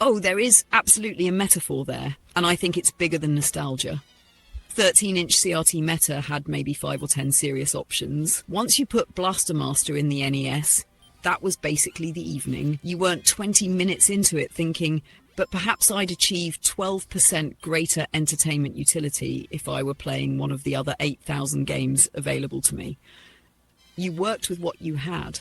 Oh, there is absolutely a metaphor there, and I think it's bigger than nostalgia. 13-inch CRT Meta had maybe 5 or 10 serious options. Once you put Blaster Master in the NES, that was basically the evening. You weren't 20 minutes into it thinking, but perhaps I'd achieve 12% greater entertainment utility if I were playing one of the other 8,000 games available to me. You worked with what you had.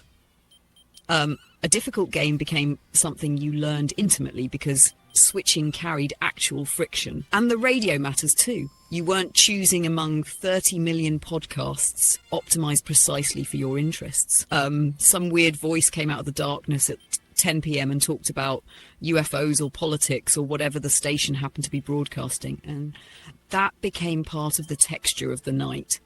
A difficult game became something you learned intimately because switching carried actual friction. And the radio matters too. You weren't choosing among 30 million podcasts optimized precisely for your interests. Some weird voice came out of the darkness at 10 p.m. and talked about UFOs or politics or whatever the station happened to be broadcasting. And that became part of the texture of the night.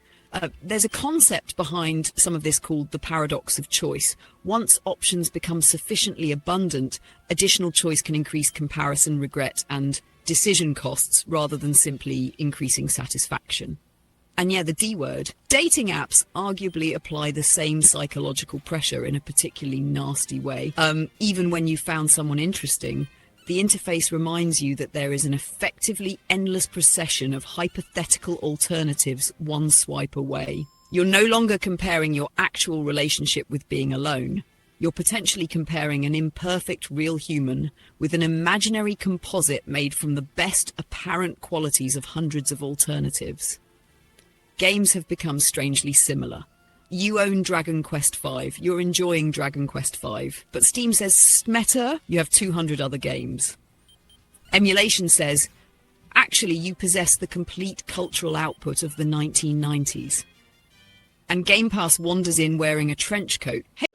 There's a concept behind some of this called the paradox of choice. Once options become sufficiently abundant, additional choice can increase comparison, regret, and decision costs rather than simply increasing satisfaction. And yeah, the D word. Dating apps arguably apply the same psychological pressure in a particularly nasty way. Even when you found someone interesting, the interface reminds you that there is an effectively endless procession of hypothetical alternatives one swipe away. You're no longer comparing your actual relationship with being alone. You're potentially comparing an imperfect real human with an imaginary composite made from the best apparent qualities of hundreds of alternatives. Games have become strangely similar. You own Dragon Quest V, you're enjoying Dragon Quest V, but Steam says, Smeta, you have 200 other games. Emulation says, actually you possess the complete cultural output of the 1990s. And Game Pass wanders in wearing a trench coat. Hey